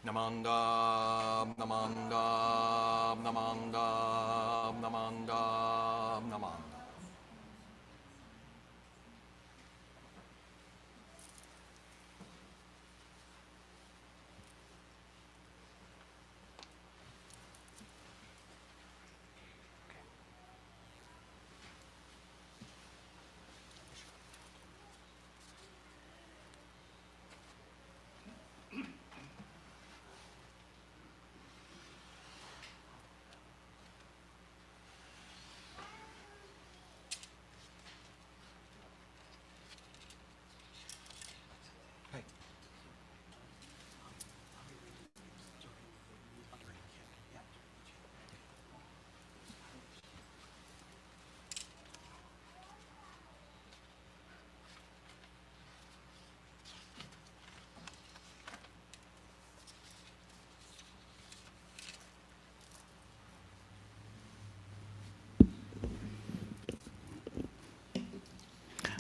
Namanda, Namanda, Namanda, Namanda, Namanda.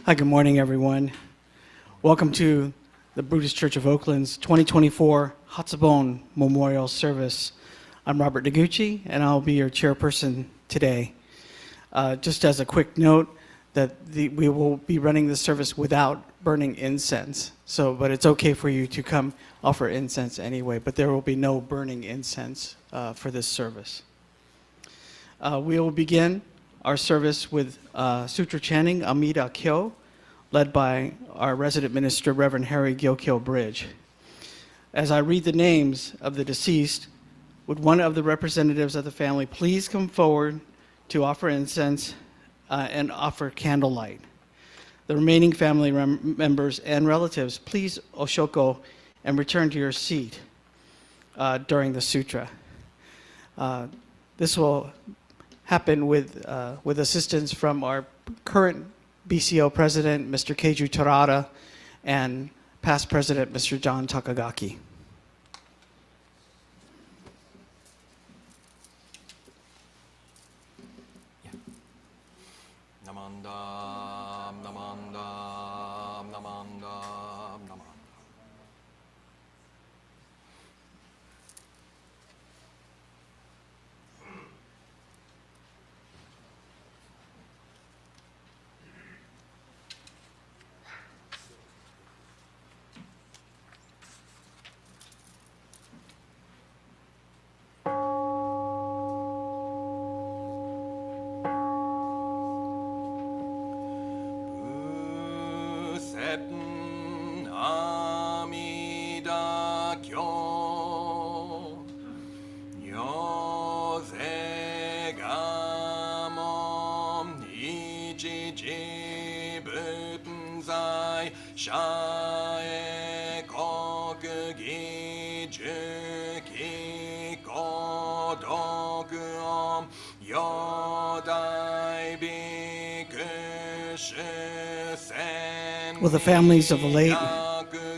Hi, good morning, everyone. Welcome to the Buddhist Church of Oakland's 2024 Hatsubon Memorial Service. I'm Robert Noguchi, and I'll be your chairperson today. Just as a quick note, that we will be running this service without burning incense. But it's okay for you to come offer incense anyway, but there will be no burning incense for this service. We will begin our service with Sutra chanting Amidakyo, led by our resident minister, Reverend Harry Gyokyo Bridge. As I read the names of the deceased, would one of the representatives of the family please come forward to offer incense and offer candlelight? The remaining family members and relatives, please oshoko and return to your seat during the sutra. This will happen with assistance from our current BCO president, Mr. Keiju Torada, and past president, Mr. John Takagaki. Namanda, Namanda, Namanda, Namanda. Amidakyo Yoze Gamon Ichichi Buttenzai Shae Kokugi Juki Kodokuom Yodai Bikushu Will the families of the late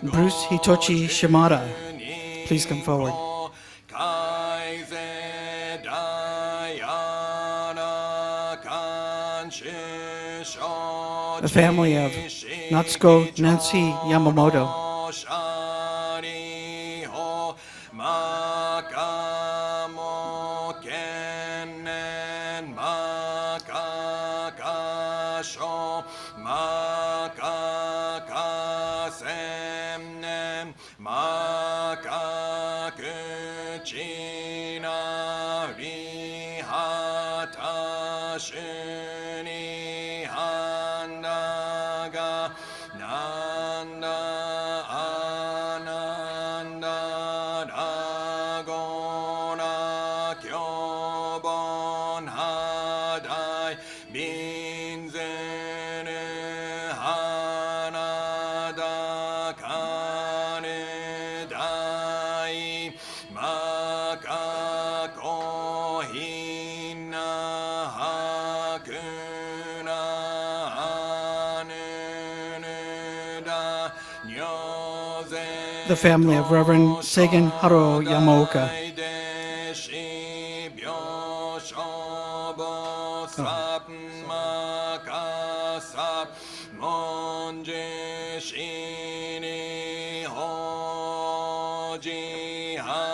Bruce Hitochi Shimada please come forward? The family of Natsuko Nancy Yamamoto. The family of Reverend Seigen Haro Yamaoka. Oh.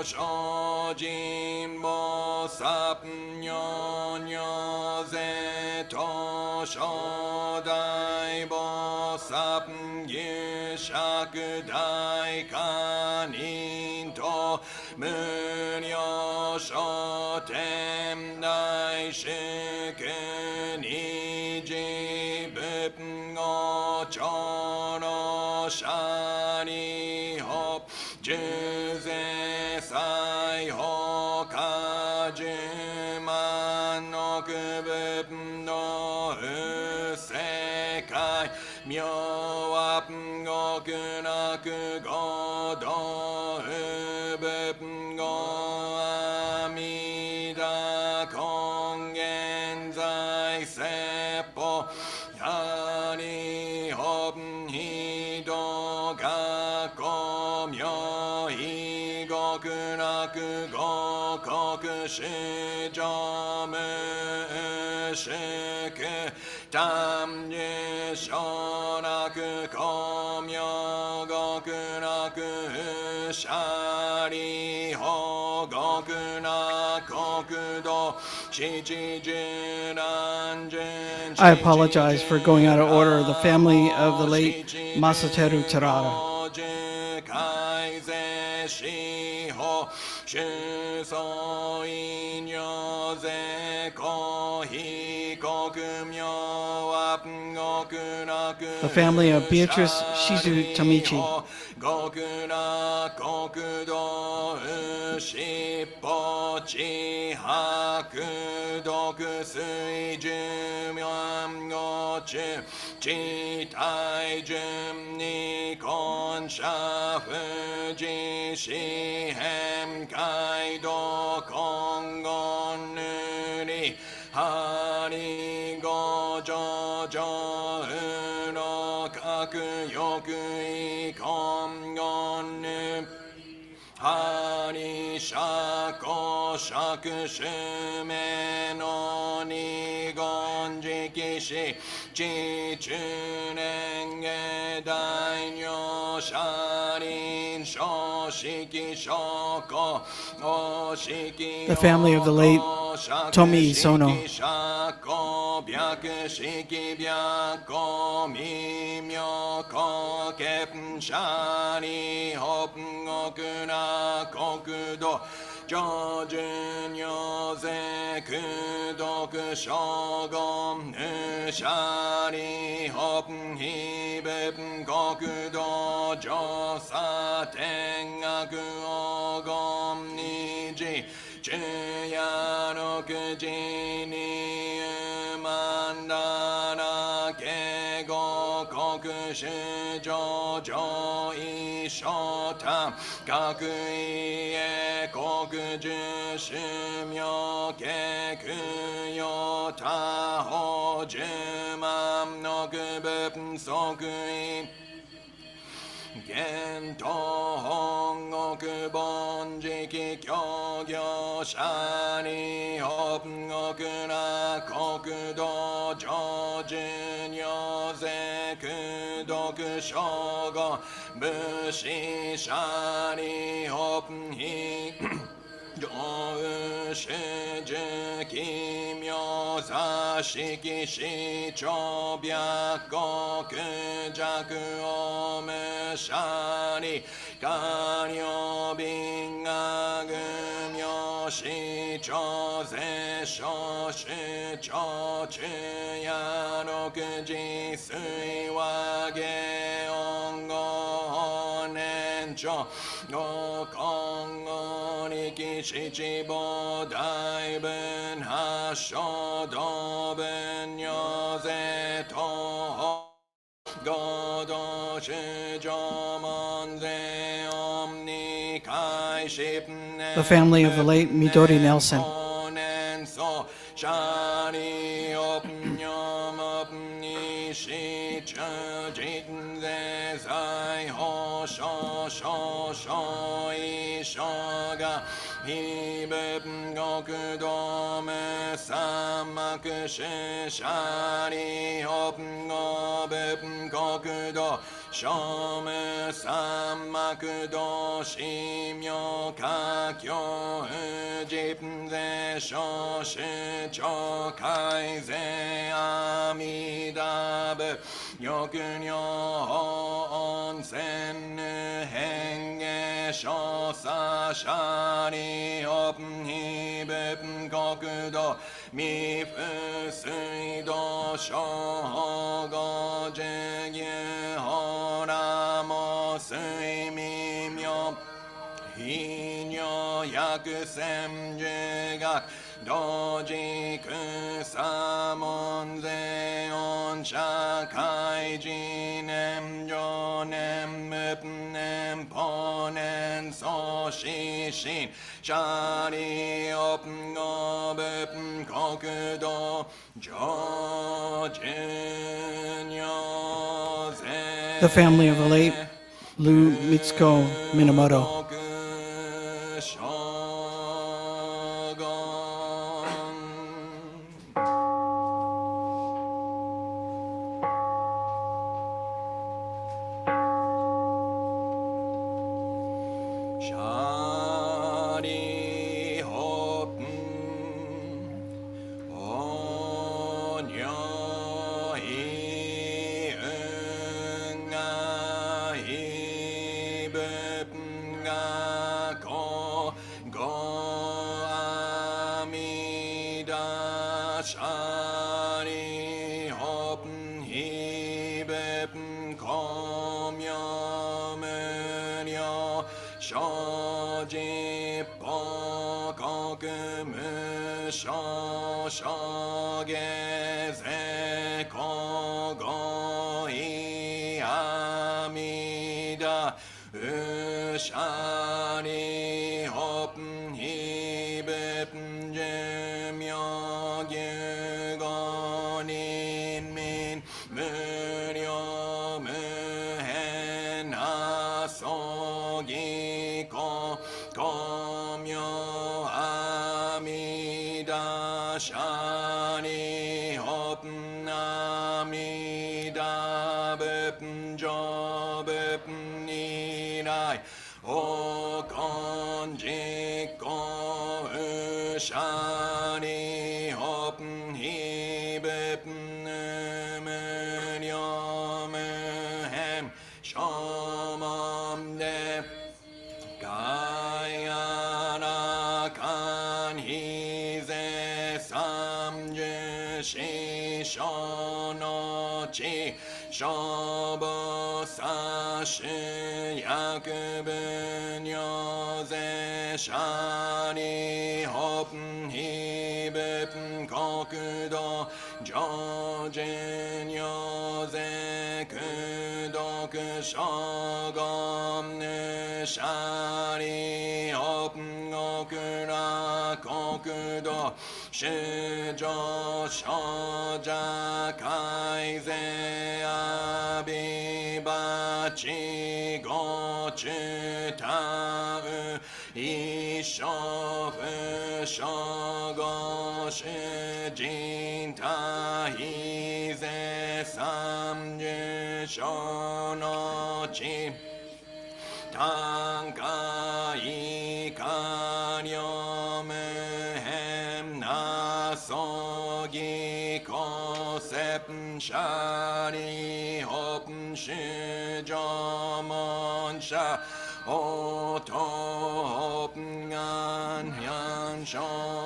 諸人菩薩如如世と初代菩薩牛釈大官人と無料書天大祝二次仏語長老舎利法十世祭法家十万億仏の世界妙法極楽合同仏語阿弥陀根現在説法やり法非道学校妙意極楽合国主上無宿tam như so lạc có myo gok lạc sa ri ho gok lạc gok do chi chi jin an jin. I apologize for going out of order. The family of the late Masateru Terada. The family of Beatrice Shizu Tamichi. Hari go jo jo no kaku yoku I kom gon Hari shako shaku shume no ni gon jiki shi chi chunen ge dainyo sharin shoshiki shoko oshiki. The family of the late Tomi Sono. Gento Hongoku Bonjiki Gyokyo Shani Hongoku Na Kokudo Jojin Yose Kudoku Shogo Bushi Shani Hophi Shiju Kimyo Zashiki Shicho Byako Kujaku Ome Shani Kanyo Binga Gumyo Shicho Zesho Shicho Chuyano Kuji Sui Wage Ongo Nencho Go Kongo Niki Shichibo Dai Ben Hasho Do Ben Yoze To Godo Shijo Monze Omni Kai Shipne. The family of the late Midori Nelson. Shani Opnyom Opni Shicha Jitin Zai Ho Sho Sho Sho Ishoga Hibeb Goku Dome Samak Shishari Opno 仏国土聖無三幕土神妙華教実税小主張改税阿弥陀仏欲女温泉変化小佐シャリオプヒ仏国土未不水道小五十牛ほらも水未妙非尿百千十学同時空三門税音社会時年上年無年法年創始心シャリオプゴブ国土上旬尿税 The family of the late Lou Mitsuko Minamoto.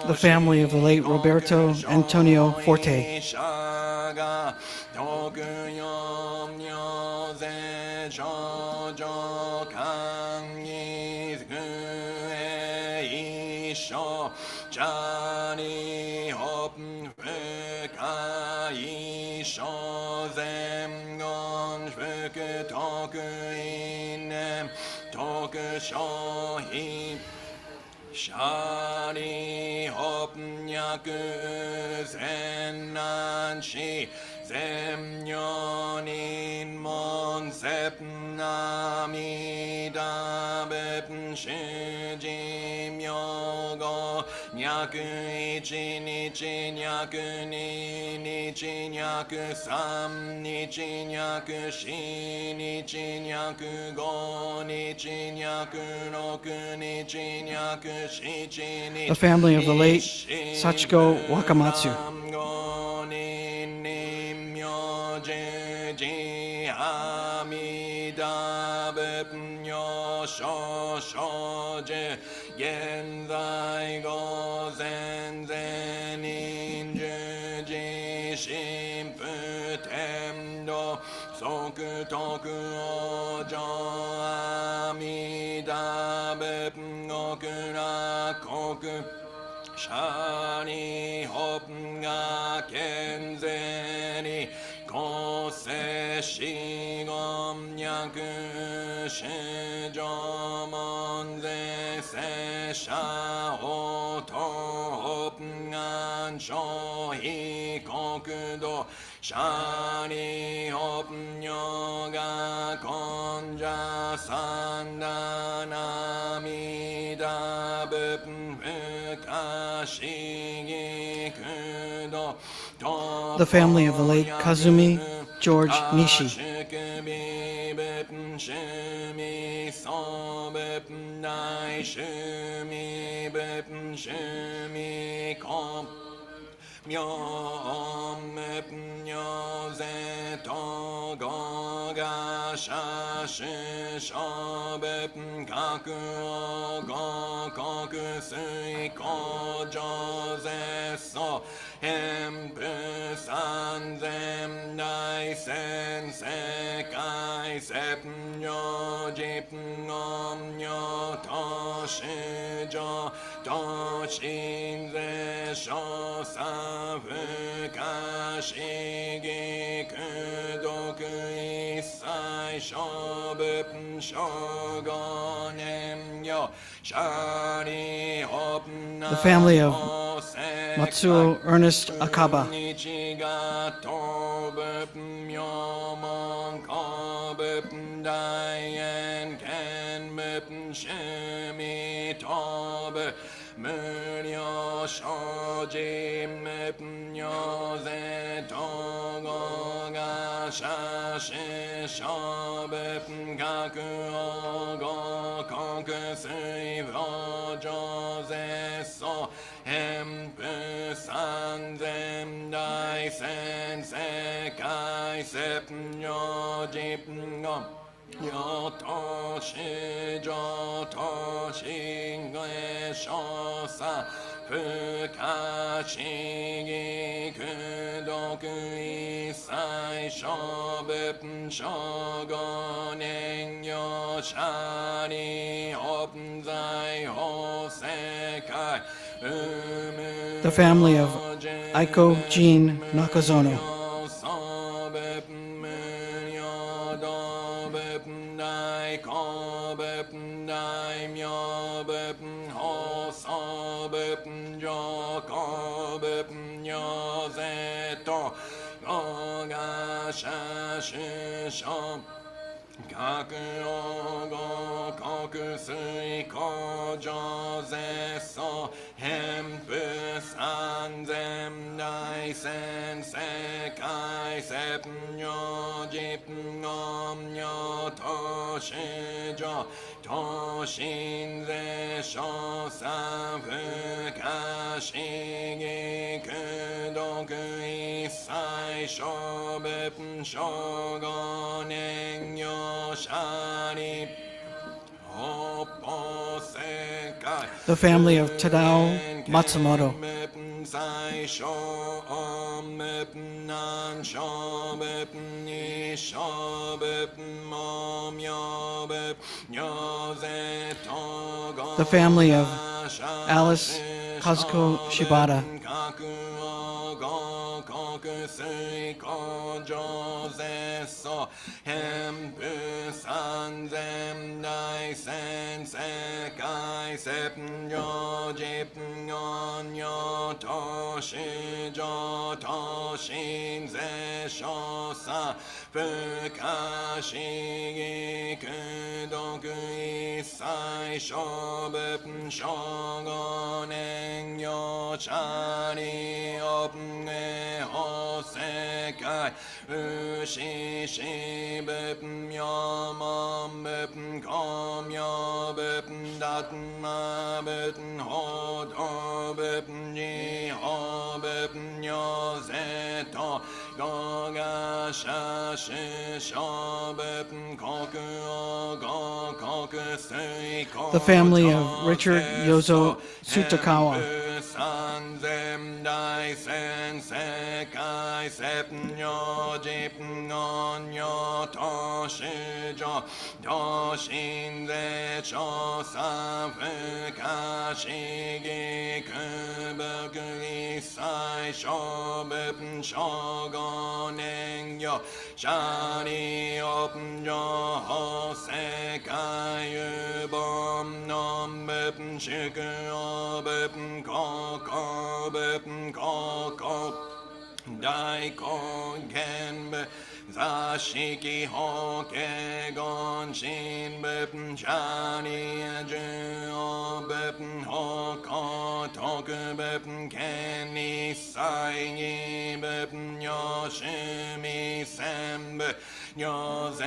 The family of the late Roberto Antonio Forte. Shari hop nyaku zennan shi zemnyonin mon sep namida bep shiji myogo nyaku ichi nichi nyaku ni 日脈三日脈四日脈五日脈六日脈七日 The family of the late Sachiko Wakamatsu. Shani hopga kenzeri kose shigom nyaku shijomon ze se sha oto hopgan shohi kokudo shani hopnyoga konja sandanamida The family of the late Kazumi George Nishi. The family of Matsuo Ernest Akaba. The family of Aiko Jean Nakazono. The family of Tadao Matsumoto. The family of Alice Kazuko Shibata. 世界うししぶんやまんぶんこみょぶんだっまぶんほどぶんじほぶんよせとごがしゃししょぶんこくおごこくすいこ The family of Richard Yozo Tsutakawa. 三千大千世界セプニョジプノニョトシジョトシンゼショサフカシギクブクイサイショブプショゴネンヨシャリオプンジョホ世界ユボンノンブプシュクオブプココブプココ大根玄武座敷法華厳神仏舎利十王仏法公徳仏権利祭儀仏如趣味専部如是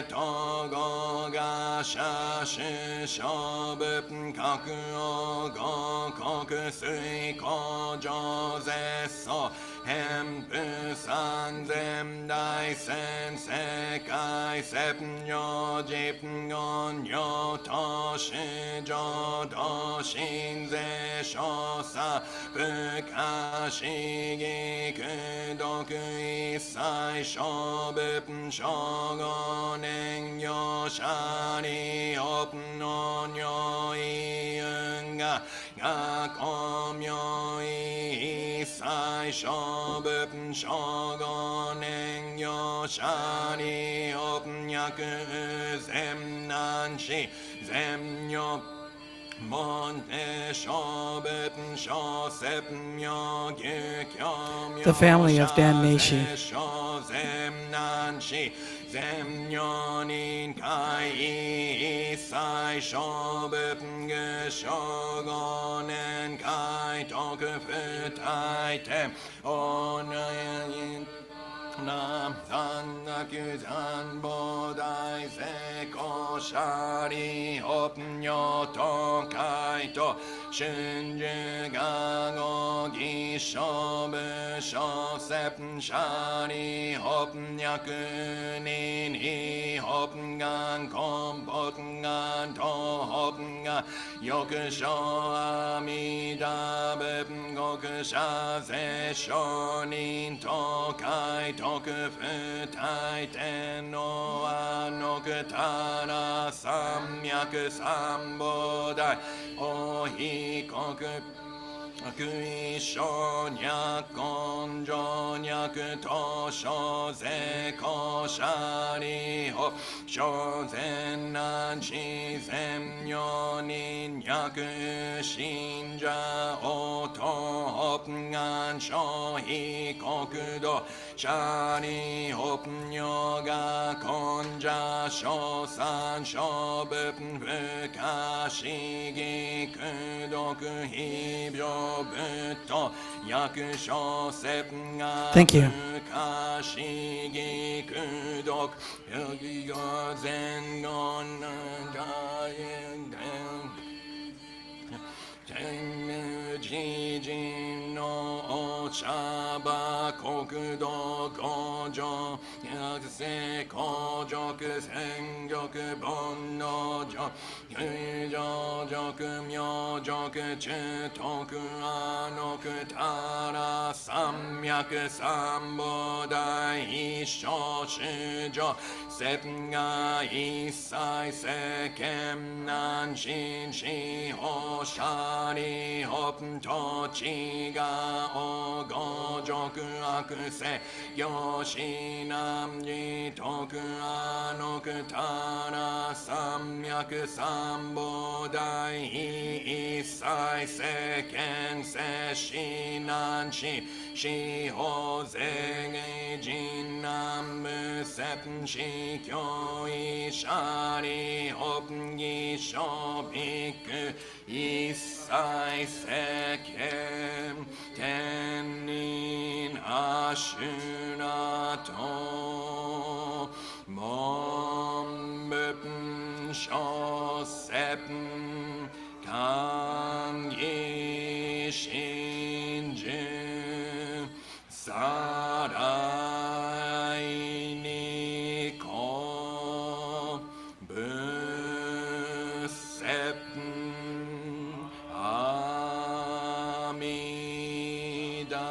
統合が社主小仏各王五国水工上絶相変布三千大千世界セプニョジプゴンヨトシジョトシンゼショサプカシギクドクイサイショブプショゴネンヨシャリオプノニョイユンガガコミョイイサイショブプショゴネンヨシャリオプニャクゼンナンシゼンニョThe family of Dan Naishi. Nam Sangakyu Zanbo Dai Seko Shari Hopnyo Tokai To Shinju Gago Gisho Busho Sep Shari Hopnyaku Nin Hi Hopngan Kompotngan To Hopngan Yokusho Amida Bep Gokusha Se Shonin Tokai Toku Futai Tenno Anokutara Samyaku Sambodai Ohi Koku Kuisho Nyakon Jonyaku Tosho Zeko Shari Ho Shozen Nanchi Zemyonin Nyaku Shinja Oto Hopngan Shohi Kokudo Shari Hopnyoga Konja Shosan Shobupn Fukashigi Kudoku Hibyo Thank you. Jijin no Ochaba Kokudo Kojo Yakse Kojoku Senjoku Bonno Jo Yujo Joku Myo Joku Chitoku Anoku Tara Samyaku Sambodai Isho Shujo Sepga Isai Sekem Nanshin Shiho Shari Hopn Tochiga Ogo Joku Akuse Yoshinam Jitoku Anoku Tara Samyaku Sambodai Isai Seken Seshinanshi Shiho Zege Jinam Musepn Shikyo Ishari Hopn Gisho Biku Isai Sekem Tenin shunato mom bupn shosepen kan yi shinju sarai ni ko busepen Amidakyo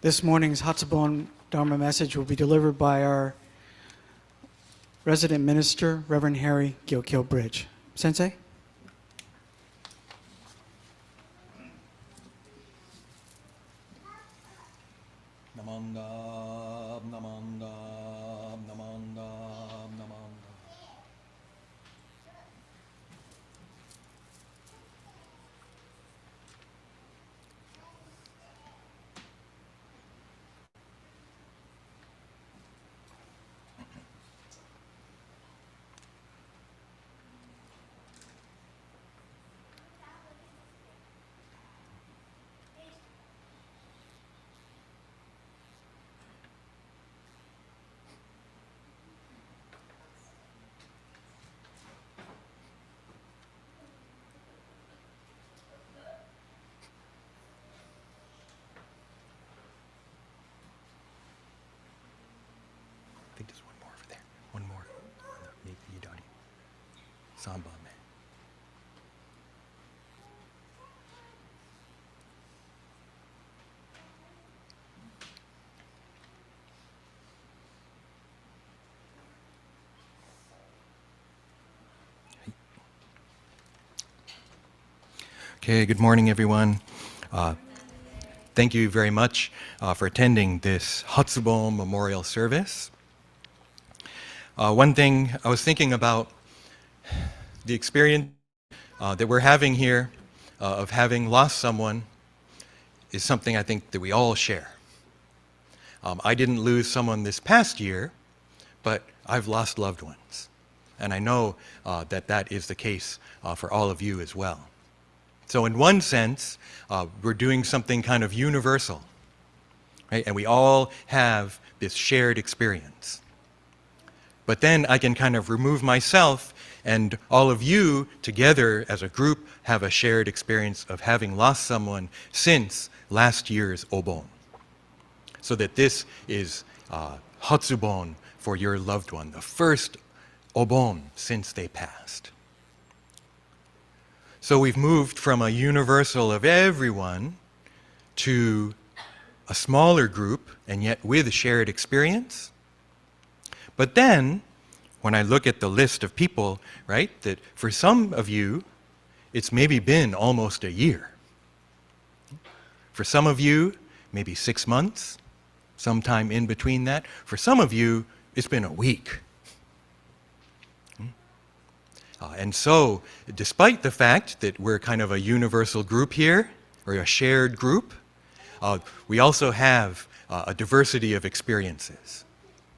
This morning's Hatsubon Dharma message will be delivered by our resident minister, Reverend Harry Gyokyo Bridge. Sensei? Namanda, namanda, namanda, namanda. I think there's one more over there. One more. You don't. Samba, man. Okay, good morning, everyone. Thank you very much for attending this Hatsubon Memorial Service. One thing I was thinking about, the experience that we're having here of having lost someone is something I think that we all share. I didn't lose someone this past year, but I've lost loved ones. And I know that is the case for all of you as well. So in one sense, we're doing something kind of universal, right? And we all have this shared experience. But then I can kind of remove myself, and all of you together as a group have a shared experience of having lost someone since last year's Obon. So that this is Hatsubon for your loved one, the first Obon since they passed. So we've moved from a universal of everyone to a smaller group, and yet with a shared experience. But then, when I look at the list of people, right, that for some of you, it's maybe been almost a year. For some of you, maybe 6 months, sometime in between that. For some of you, it's been a week. And so, despite the fact that we're kind of a universal group here, or a shared group, we also have a diversity of experiences,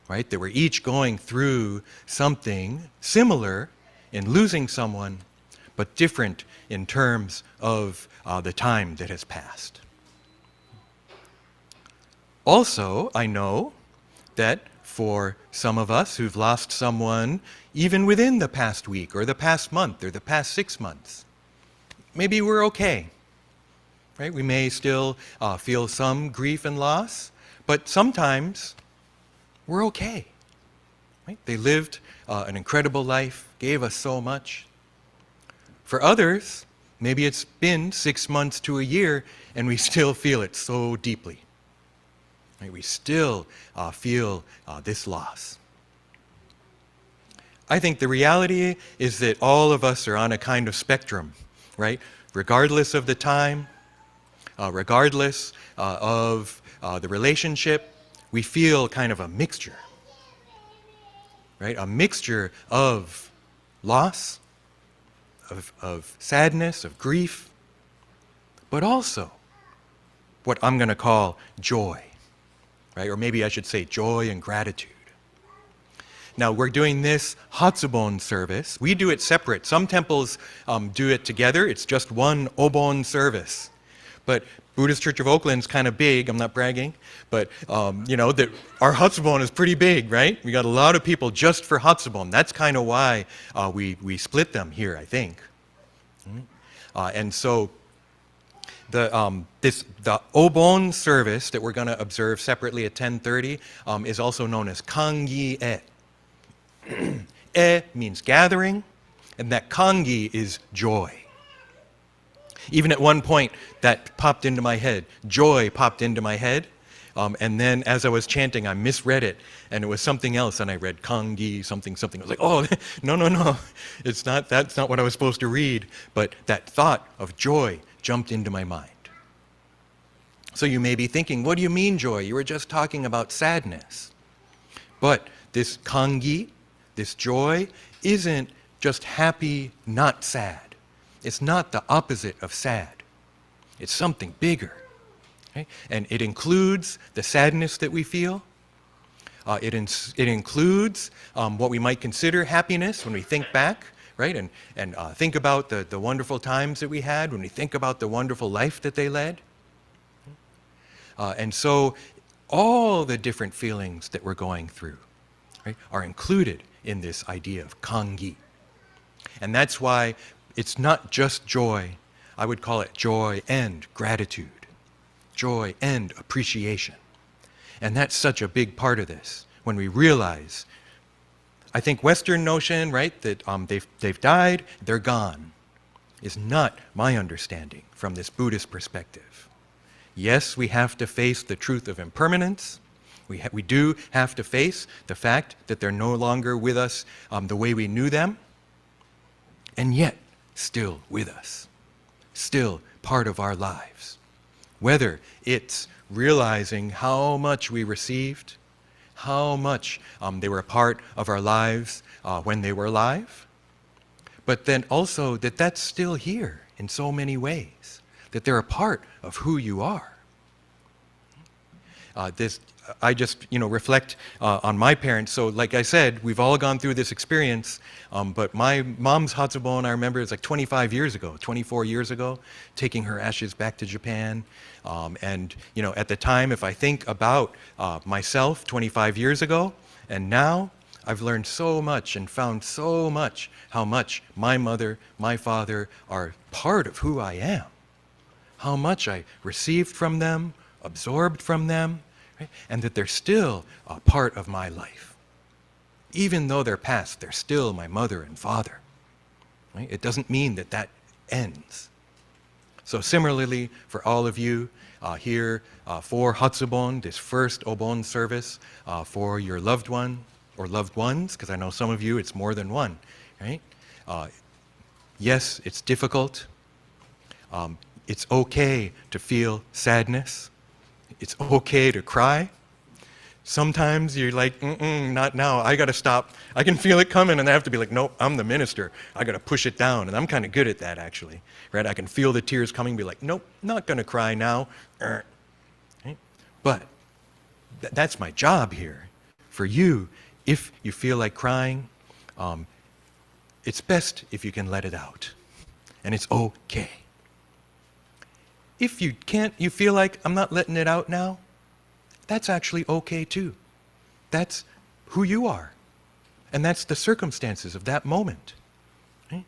right? That we're each going through something similar in losing someone, but different in terms of the time that has passed. Also, I know that for some of us who've lost someone even within the past week or the past month or the past 6 months, maybe we're okay, right? We may still feel some grief and loss, but sometimes we're okay, right? They lived an incredible life, gave us so much. For others, maybe it's been 6 months to a year and we still feel it so deeply. Right? We still feel this loss. I think the reality is that all of us are on a kind of spectrum, right? Regardless of the time, regardless of the relationship, we feel kind of a mixture, right? A mixture of loss, of sadness, of grief, but also what I'm going to call joy. Right? Or maybe I should say joy and gratitude. Now, we're doing this Hatsubon service. We do it separate. Some temples do it together. It's just one Obon service. But Buddhist Church of Oakland's kind of big. I'm not bragging. But, you know, that our Hatsubon is pretty big, right? We got a lot of people just for Hatsubon. That's kind of why we split them here, I think. And so the Obon service that we're going to observe separately at 10:30 is also known as Kangi E. E means gathering, and that Kangi is joy. Even at one point, that popped into my head. Joy popped into my head, and then as I was chanting, I misread it, and it was something else, and I read Kangi something. I was like, oh, no, it's not. That's not what I was supposed to read. But that thought of joy jumped into my mind. So you may be thinking, what do you mean joy? You were just talking about sadness. But this kangi, this joy, isn't just happy, not sad. It's not the opposite of sad. It's something bigger. Okay? And it includes the sadness that we feel. It includes what we might consider happiness when we think back. Right? And think about the wonderful times that we had, when we think about the wonderful life that they led. And so all the different feelings that we're going through, right, are included in this idea of kangi. And that's why it's not just joy. I would call it joy and gratitude, joy and appreciation. And that's such a big part of this, when we realize, I think Western notion, right, that they've died, they're gone, is not my understanding from this Buddhist perspective. Yes, we have to face the truth of impermanence. We do have to face the fact that they're no longer with us the way we knew them, and yet still with us, still part of our lives. Whether it's realizing how much we received, how much they were a part of our lives when they were alive, but then also that that's still here in so many ways, that they're a part of who you are. I just, reflect on my parents. So like I said, we've all gone through this experience, but my mom's Hatsubon, I remember it's like 25 years ago, 24 years ago, taking her ashes back to Japan. And, at the time, if I think about myself 25 years ago and now, I've learned so much and found so much how much my mother, my father are part of who I am, how much I received from them, absorbed from them, right? And that they're still a part of my life. Even though they're past, they're still my mother and father. Right? It doesn't mean that that ends. So similarly, for all of you here for Hatsubon, this first Obon service, for your loved one or loved ones, because I know some of you it's more than one, right? Yes, it's difficult. It's okay to feel sadness. It's okay to cry. Sometimes you're like, not now, I gotta stop. I can feel it coming and I have to be like, nope, I'm the minister. I gotta push it down. And I'm kind of good at that actually, right? I can feel the tears coming, be like, nope, not gonna cry now. Right? But that's my job here. For you, if you feel like crying, it's best if you can let it out. And it's okay. If you can't, you feel like I'm not letting it out now, that's actually okay too. That's who you are. And that's the circumstances of that moment. Right?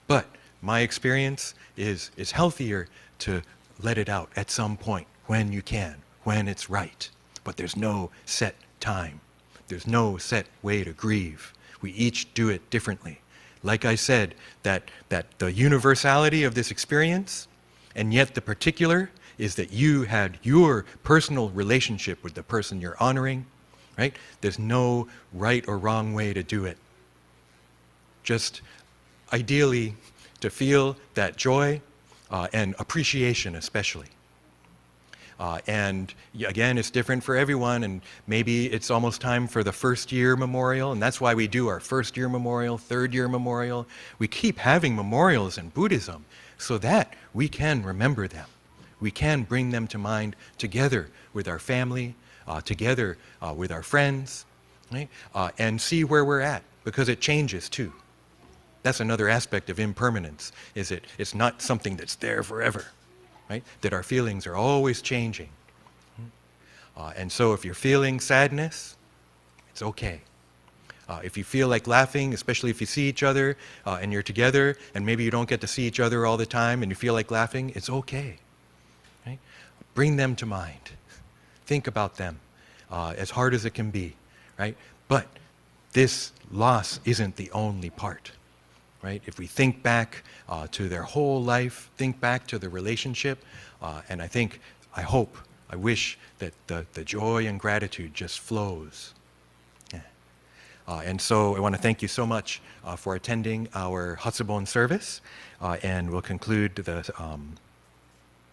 But my experience is healthier to let it out at some point when you can, when it's right. But there's no set time. There's no set way to grieve. We each do it differently. Like I said, that the universality of this experience, and yet the particular is that you had your personal relationship with the person you're honoring, right? There's no right or wrong way to do it. Just ideally to feel that joy and appreciation especially. And again, it's different for everyone, and maybe it's almost time for the first year memorial, and that's why we do our first year memorial, third year memorial. We keep having memorials in Buddhism so that we can remember them. We can bring them to mind together with our family, together with our friends, right? And see where we're at, because it changes too. That's another aspect of impermanence, is it's not something that's there forever, right? That our feelings are always changing. And so if you're feeling sadness, it's okay. If you feel like laughing, especially if you see each other and you're together and maybe you don't get to see each other all the time and you feel like laughing, it's okay. Right? Bring them to mind. Think about them as hard as it can be. Right? But this loss isn't the only part. Right? If we think back to their whole life, think back to the relationship, and I hope, I wish that the joy and gratitude just flows. And so I want to thank you so much for attending our Hatsubon service, and we'll conclude the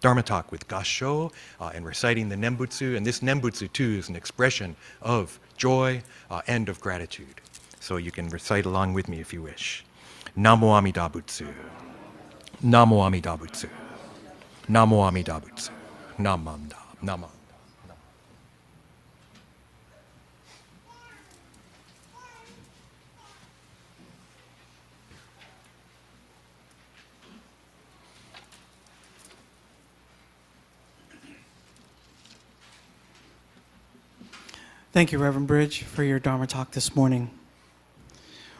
Dharma talk with Kansho and reciting the Nembutsu, and this Nembutsu too is an expression of joy and of gratitude. So you can recite along with me if you wish. Namo Amida Butsu. Namo Amida Butsu. Namo Amida Butsu. Namanda. Namanda. Thank you, Reverend Bridge, for your Dharma talk this morning.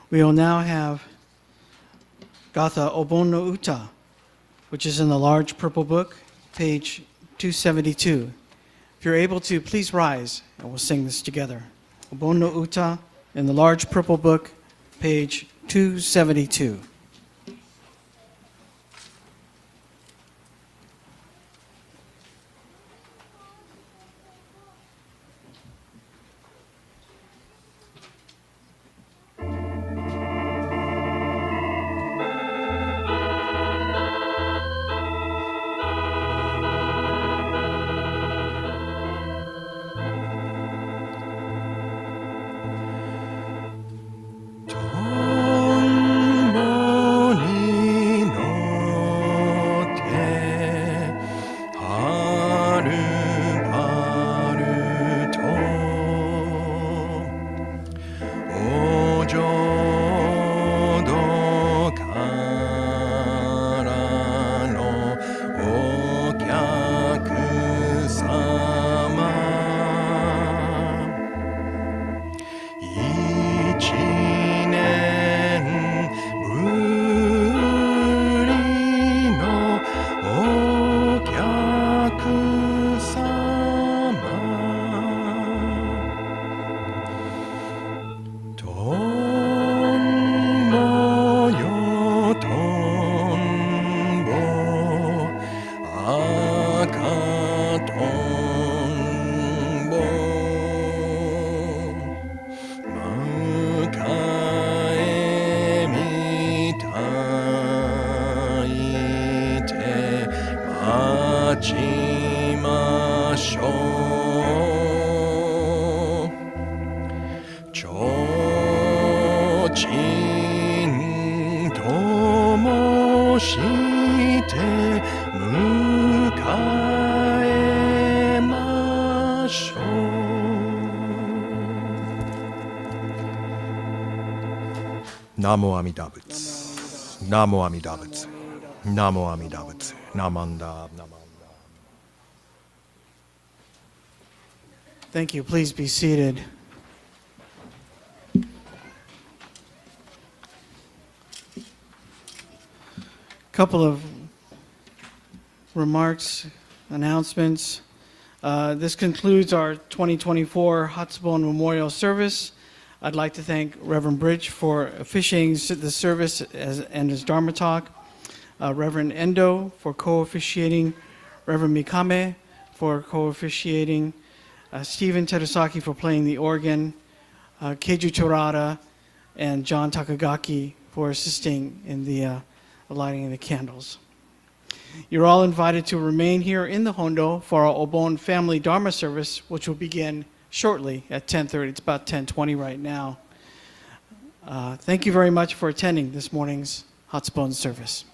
We will now have Gatha Obon no Uta, which is in the large purple book, page 272. If you're able to, please rise and we'll sing this together. Obon no Uta in the large purple book, page 272. もして迎えましょう。ナモアミダ仏。ナモアミダ仏。ナモアミダ仏。ナマンダナマンダ。 Thank you. Please be seated. Couple of remarks, announcements. This concludes our 2024 Hatsubon Memorial Service. I'd like to thank Reverend Bridge for officiating the service and his Dharma talk, Reverend Endo for co-officiating, Reverend Mikame for co-officiating, Stephen Terasaki for playing the organ, Keiju Torada, and John Takagaki for assisting in the lighting of the candles. You're all invited to remain here in the Hondo for our Obon family Dharma service, which will begin shortly at 10:30. It's about 10:20 right now. Thank you very much for attending this morning's Hatsubon service.